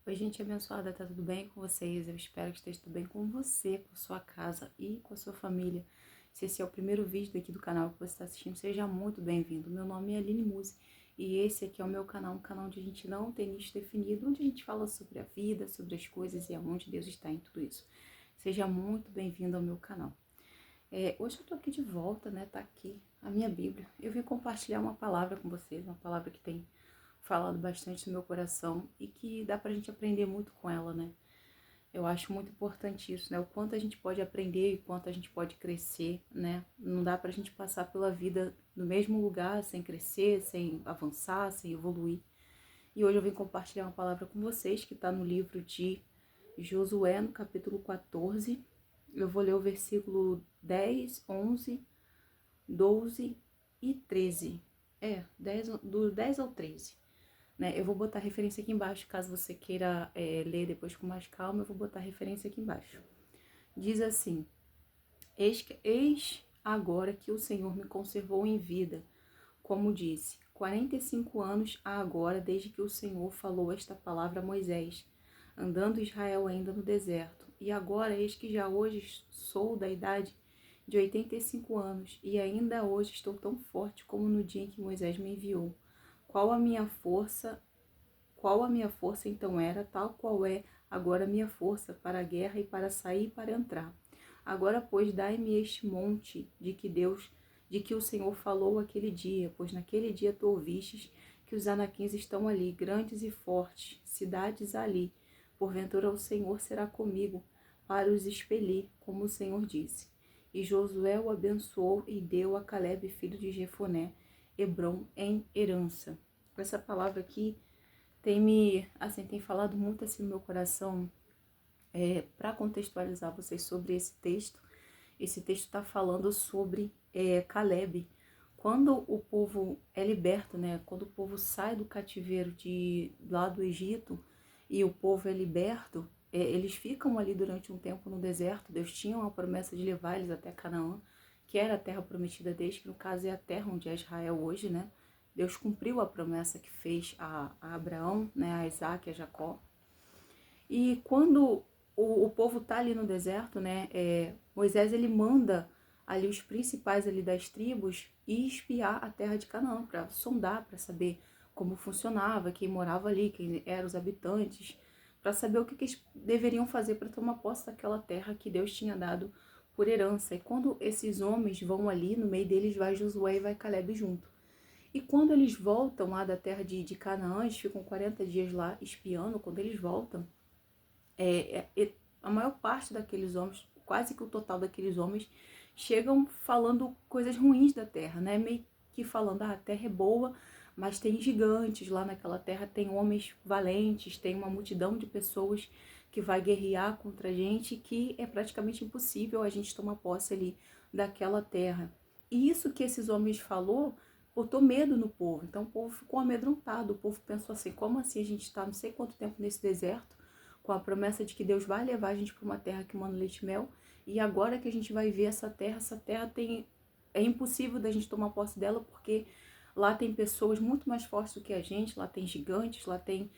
Oi, gente abençoada, tá tudo bem com vocês? Eu espero que esteja tudo bem com você, com sua casa e com a sua família. Se esse é o primeiro vídeo daqui do canal que você está assistindo, seja muito bem-vindo. Meu nome é Aline Musi e esse aqui é o meu canal, um canal onde a gente não tem nicho definido, onde a gente fala sobre a vida, sobre as coisas e aonde Deus está em tudo isso. Seja muito bem-vindo ao meu canal. Hoje eu tô aqui de volta, né? Tá aqui a minha Bíblia. Eu vim compartilhar uma palavra com vocês, uma palavra que tem falado bastante no meu coração e que dá pra gente aprender muito com ela, né? Eu acho muito importante isso, né? O quanto a gente pode aprender e o quanto a gente pode crescer, né? Não dá pra gente passar pela vida no mesmo lugar sem crescer, sem avançar, sem evoluir. E hoje eu vim compartilhar uma palavra com vocês que tá no livro de Josué, no capítulo 14. Eu vou ler o versículo 10, 11, 12 e 13. Do 10 ao 13. Né? Eu vou botar a referência aqui embaixo, caso você queira ler depois com mais calma, eu vou botar a referência aqui embaixo. Diz assim: eis agora que o Senhor me conservou em vida, como disse, 45 anos há agora desde que o Senhor falou esta palavra a Moisés, andando Israel ainda no deserto. E agora eis que já hoje sou da idade de 85 anos, e ainda hoje estou tão forte como no dia em que Moisés me enviou. Qual a minha força Qual a minha força então era, tal qual é agora a minha força para a guerra e para sair e para entrar. Agora, pois, dai-me este monte de que o Senhor falou aquele dia, pois naquele dia tu ouvistes que os anaquins estão ali, grandes e fortes, cidades ali. Porventura o Senhor será comigo para os expelir, como o Senhor disse. E Josué o abençoou e deu a Calebe, filho de Jefoné, Hebrom em herança. Essa palavra aqui tem falado muito assim no meu coração, para contextualizar vocês sobre esse texto. Esse texto está falando sobre Calebe. Quando o povo é liberto, né? Quando o povo sai do cativeiro lá do Egito e o povo é liberto, eles ficam ali durante um tempo no deserto. Deus tinha uma promessa de levar eles até Canaã, que era a terra prometida deles, que no caso é a terra onde é Israel hoje, né? Deus cumpriu a promessa que fez a Abraão, né, a Isaac e a Jacó. E quando o povo está ali no deserto, né, Moisés ele manda ali os principais ali das tribos e espiar a terra de Canaã, para sondar, para saber como funcionava, quem morava ali, quem eram os habitantes, para saber o que eles deveriam fazer para tomar posse daquela terra que Deus tinha dado por herança. E quando esses homens vão ali, no meio deles vai Josué e vai Calebe junto. E quando eles voltam lá da terra de Canaã, eles ficam 40 dias lá espiando. Quando eles voltam, a maior parte daqueles homens, quase que o total daqueles homens, chegam falando coisas ruins da terra, né? Meio que falando, a terra é boa, mas tem gigantes lá naquela terra, tem homens valentes, tem uma multidão de pessoas que vai guerrear contra a gente, que é praticamente impossível a gente tomar posse ali daquela terra. E isso que esses homens falou botou medo no povo. Então o povo ficou amedrontado, o povo pensou assim, como assim a gente está não sei quanto tempo nesse deserto, com a promessa de que Deus vai levar a gente para uma terra que manda leite e mel, e agora que a gente vai ver essa terra é impossível da gente tomar posse dela, porque lá tem pessoas muito mais fortes do que a gente, lá tem gigantes, lá tem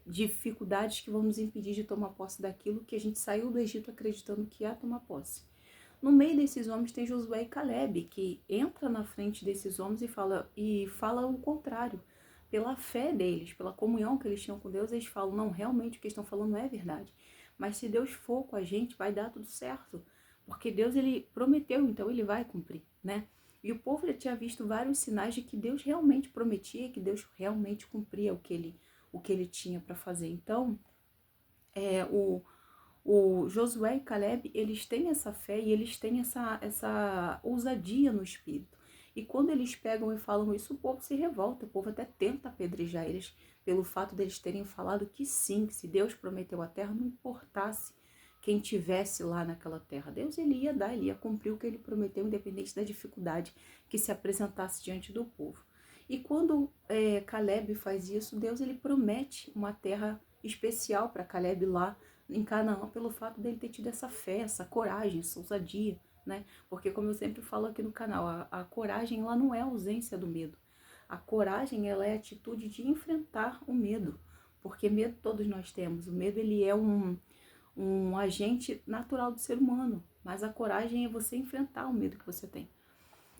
dificuldades que vão nos impedir de tomar posse daquilo que a gente saiu do Egito acreditando que ia tomar posse. No meio desses homens tem Josué e Calebe, que entra na frente desses homens e fala o contrário. Pela fé deles, pela comunhão que eles tinham com Deus, eles falam, não, realmente o que estão falando é verdade. Mas se Deus for com a gente, vai dar tudo certo. Porque Deus, ele prometeu, então ele vai cumprir, né? E o povo já tinha visto vários sinais de que Deus realmente prometia, que Deus realmente cumpria o que ele tinha para fazer. Então, o Josué e Calebe, eles têm essa fé e eles têm essa ousadia no espírito. E quando eles pegam e falam isso, o povo se revolta, o povo até tenta apedrejar eles pelo fato deles terem falado que sim, que se Deus prometeu a terra, não importasse quem tivesse lá naquela terra. Deus, ele ia dar, ele ia cumprir o que ele prometeu, independente da dificuldade que se apresentasse diante do povo. E quando Calebe faz isso, Deus, ele promete uma terra especial para Calebe lá em Canaã, pelo fato dele ter tido essa fé, essa coragem, essa ousadia, né? Porque, como eu sempre falo aqui no canal, a coragem, ela não é a ausência do medo. A coragem, ela é a atitude de enfrentar o medo. porque medo todos nós temos. O medo, ele é um agente natural do ser humano, mas a coragem é você enfrentar o medo que você tem.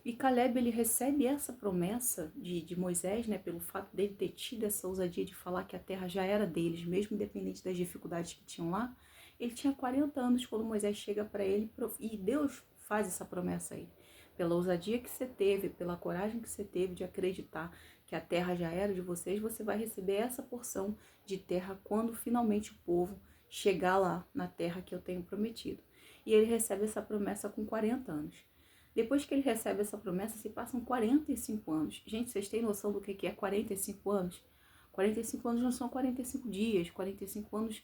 E Caleb, ele recebe essa promessa de Moisés, né, pelo fato dele ter tido essa ousadia de falar que a terra já era deles, mesmo independente das dificuldades que tinham lá. Ele tinha 40 anos quando Moisés chega para ele e Deus faz essa promessa a ele. Pela ousadia que você teve, pela coragem que você teve de acreditar que a terra já era de vocês, você vai receber essa porção de terra quando finalmente o povo chegar lá na terra que eu tenho prometido. E ele recebe essa promessa com 40 anos. Depois que ele recebe essa promessa, se passam 45 anos. Gente, vocês têm noção do que é 45 anos? 45 anos não são 45 dias, 45 anos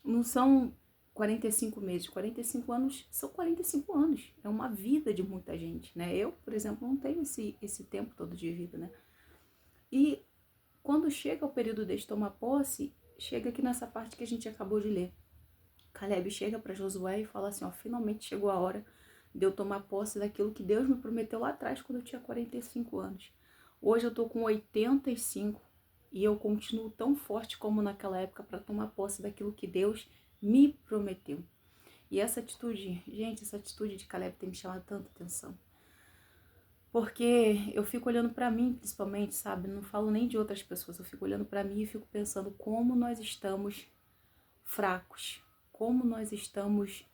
não são 45 meses, 45 anos são 45 anos. É uma vida de muita gente, né? Eu, por exemplo, não tenho esse tempo todo de vida, né? E quando chega o período de tomar posse, chega aqui nessa parte que a gente acabou de ler. Caleb chega para Josué e fala assim, ó, finalmente chegou a hora de eu tomar posse daquilo que Deus me prometeu lá atrás, quando eu tinha 45 anos. Hoje eu tô com 85 e eu continuo tão forte como naquela época para tomar posse daquilo que Deus me prometeu. E essa atitude, gente, essa atitude de Caleb tem me chamado tanta atenção. Porque eu fico olhando para mim, principalmente, sabe? Não falo nem de outras pessoas, eu fico olhando para mim e fico pensando como nós estamos fracos, como nós estamos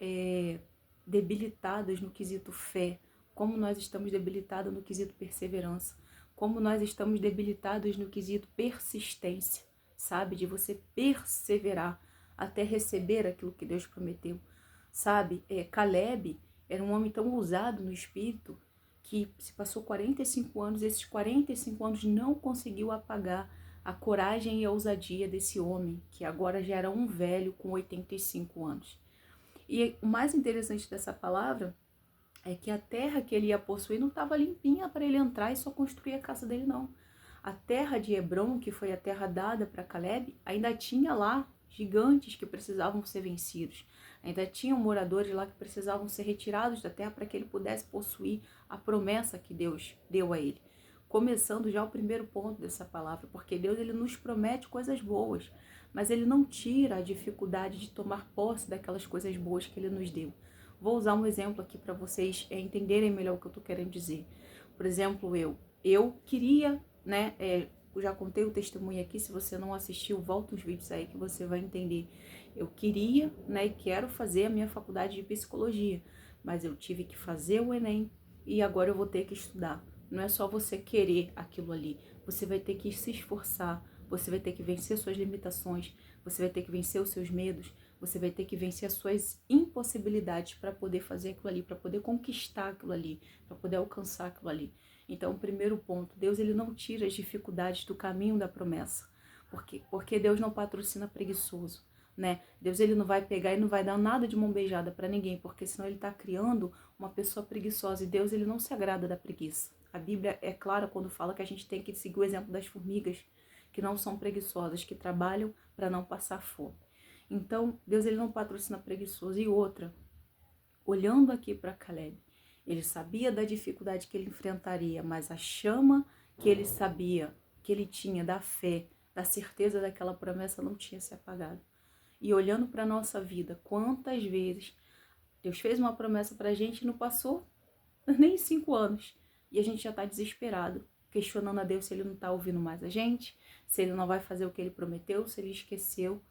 debilitadas no quesito fé, como nós estamos debilitadas no quesito perseverança, como nós estamos debilitados no quesito persistência, sabe? De você perseverar até receber aquilo que Deus prometeu, sabe? Caleb era um homem tão ousado no espírito que se passou 45 anos, esses 45 anos não conseguiu apagar a coragem e a ousadia desse homem, que agora já era um velho com 85 anos. E o mais interessante dessa palavra é que a terra que ele ia possuir não estava limpinha para ele entrar e só construir a casa dele, não. A terra de Hebron, que foi a terra dada para Caleb, ainda tinha lá gigantes que precisavam ser vencidos. Ainda tinham moradores lá que precisavam ser retirados da terra para que ele pudesse possuir a promessa que Deus deu a ele. Começando já o primeiro ponto dessa palavra, porque Deus, ele nos promete coisas boas, mas ele não tira a dificuldade de tomar posse daquelas coisas boas que ele nos deu. Vou usar um exemplo aqui para vocês entenderem melhor o que eu estou querendo dizer. Por exemplo, eu queria, né, eu já contei o testemunho aqui, se você não assistiu, volta os vídeos aí que você vai entender. Eu queria, né, e quero fazer a minha faculdade de psicologia, mas eu tive que fazer o Enem e agora eu vou ter que estudar. Não é só você querer aquilo ali, você vai ter que se esforçar, você vai ter que vencer suas limitações, você vai ter que vencer os seus medos, você vai ter que vencer as suas impossibilidades para poder fazer aquilo ali, para poder conquistar aquilo ali, para poder alcançar aquilo ali. Então, o primeiro ponto, Deus, ele não tira as dificuldades do caminho da promessa. Porque Deus não patrocina preguiçoso, né? Deus, ele não vai pegar e não vai dar nada de mão beijada para ninguém, porque senão ele está criando uma pessoa preguiçosa, e Deus, ele não se agrada da preguiça. A Bíblia é clara quando fala que a gente tem que seguir o exemplo das formigas, que não são preguiçosas, que trabalham para não passar fome. Então, Deus, ele não patrocina preguiçoso. E outra, olhando aqui para Caleb, ele sabia da dificuldade que ele enfrentaria, mas a chama que ele sabia, que ele tinha da fé, da certeza daquela promessa não tinha se apagado. E olhando para a nossa vida, quantas vezes Deus fez uma promessa para a gente e não passou nem 5 anos. E a gente já está desesperado, questionando a Deus se ele não está ouvindo mais a gente, se ele não vai fazer o que ele prometeu, se ele esqueceu.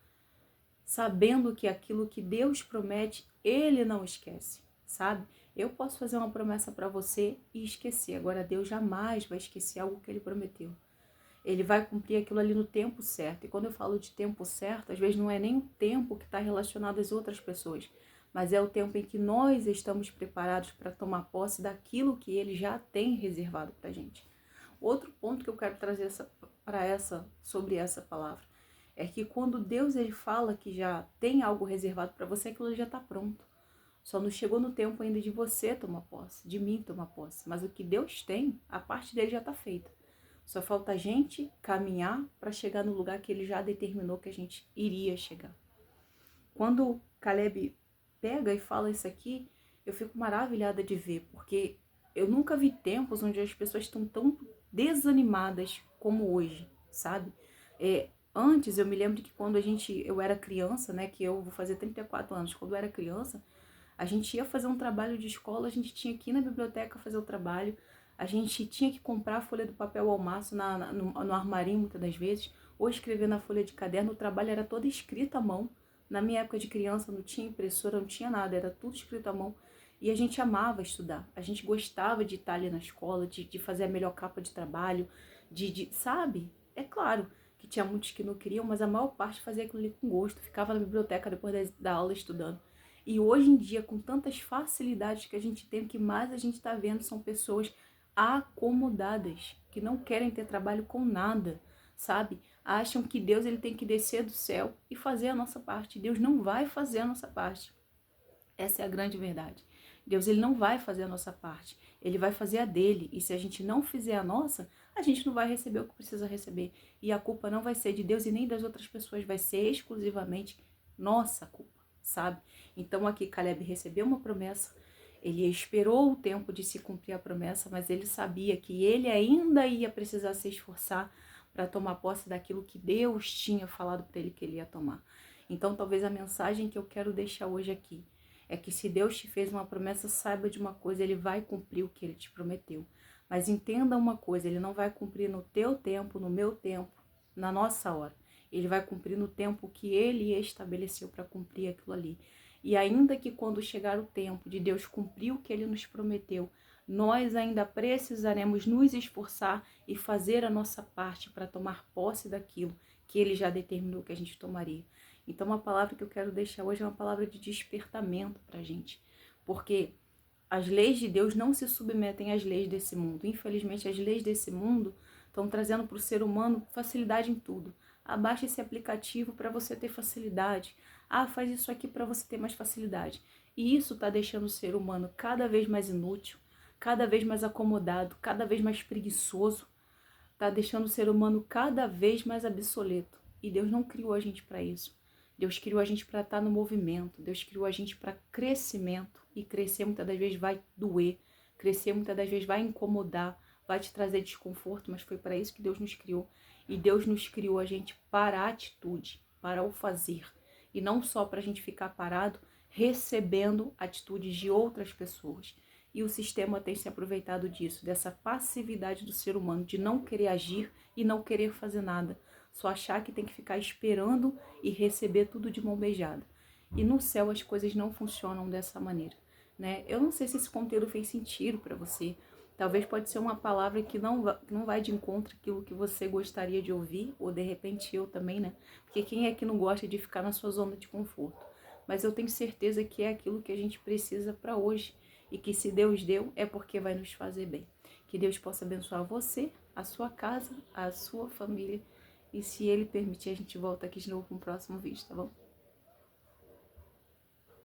Sabendo que aquilo que Deus promete, ele não esquece, sabe? Eu posso fazer uma promessa para você e esquecer. Agora, Deus jamais vai esquecer algo que ele prometeu. Ele vai cumprir aquilo ali no tempo certo. E quando eu falo de tempo certo, às vezes não é nem o tempo que está relacionado às outras pessoas, mas é o tempo em que nós estamos preparados para tomar posse daquilo que ele já tem reservado para a gente. Outro ponto que eu quero trazer sobre essa palavra é que quando Deus, ele fala que já tem algo reservado para você, aquilo já está pronto. Só não chegou no tempo ainda de você tomar posse, de mim tomar posse. Mas o que Deus tem, a parte dele já está feita. Só falta a gente caminhar para chegar no lugar que ele já determinou que a gente iria chegar. Quando Caleb pega e fala isso aqui, eu fico maravilhada de ver, porque eu nunca vi tempos onde as pessoas estão tão desanimadas como hoje, sabe? Antes, eu me lembro que quando eu era criança, né, que eu vou fazer 34 anos, quando eu era criança, a gente ia fazer um trabalho de escola, a gente tinha que ir na biblioteca fazer o trabalho, a gente tinha que comprar a folha do papel ao maço no armarinho, muitas das vezes, ou escrever na folha de caderno. O trabalho era todo escrito à mão. Na minha época de criança não tinha impressora, não tinha nada, era tudo escrito à mão. E a gente amava estudar, a gente gostava de estar ali na escola, de fazer a melhor capa de trabalho, sabe? É claro que tinha muitos que não queriam, mas a maior parte fazia aquilo ali com gosto, ficava na biblioteca depois da aula estudando. E hoje em dia, com tantas facilidades que a gente tem, o que mais a gente está vendo são pessoas acomodadas, que não querem ter trabalho com nada, sabe? Acham que Deus ele tem que descer do céu e fazer a nossa parte. Deus não vai fazer a nossa parte. Essa é a grande verdade. Deus ele não vai fazer a nossa parte, ele vai fazer a dele. E se a gente não fizer a nossa, a gente não vai receber o que precisa receber. E a culpa não vai ser de Deus e nem das outras pessoas, vai ser exclusivamente nossa culpa, sabe? Então aqui Caleb recebeu uma promessa, ele esperou o tempo de se cumprir a promessa, mas ele sabia que ele ainda ia precisar se esforçar para tomar posse daquilo que Deus tinha falado para ele que ele ia tomar. Então talvez a mensagem que eu quero deixar hoje aqui é que se Deus te fez uma promessa, saiba de uma coisa, ele vai cumprir o que ele te prometeu. Mas entenda uma coisa, ele não vai cumprir no teu tempo, no meu tempo, na nossa hora. Ele vai cumprir no tempo que ele estabeleceu para cumprir aquilo ali. E ainda que quando chegar o tempo de Deus cumprir o que ele nos prometeu, nós ainda precisaremos nos esforçar e fazer a nossa parte para tomar posse daquilo que ele já determinou que a gente tomaria. Então, uma palavra que eu quero deixar hoje é uma palavra de despertamento para a gente, porque as leis de Deus não se submetem às leis desse mundo. Infelizmente, as leis desse mundo estão trazendo para o ser humano facilidade em tudo. Abaixa esse aplicativo para você ter facilidade. Faz isso aqui para você ter mais facilidade. E isso está deixando o ser humano cada vez mais inútil, cada vez mais acomodado, cada vez mais preguiçoso. Está deixando o ser humano cada vez mais obsoleto. E Deus não criou a gente para isso. Deus criou a gente para estar no movimento. Deus criou a gente para crescimento. E crescer muitas das vezes vai doer. Crescer muitas das vezes vai incomodar. Vai te trazer desconforto. Mas foi para isso que Deus nos criou. E Deus nos criou a gente para a atitude, para o fazer. E não só para a gente ficar parado recebendo atitudes de outras pessoas. E o sistema tem se aproveitado disso, dessa passividade do ser humano, de não querer agir e não querer fazer nada. Só achar que tem que ficar esperando e receber tudo de mão beijada. E no céu as coisas não funcionam dessa maneira, né? Eu não sei se esse conteúdo fez sentido para você. Talvez pode ser uma palavra que não vai de encontro àquilo que você gostaria de ouvir, ou de repente eu também, né? Porque quem é que não gosta de ficar na sua zona de conforto? Mas eu tenho certeza que é aquilo que a gente precisa para hoje. E que se Deus deu, é porque vai nos fazer bem. Que Deus possa abençoar você, a sua casa, a sua família. E se Ele permitir, a gente volta aqui de novo com o próximo vídeo, tá bom?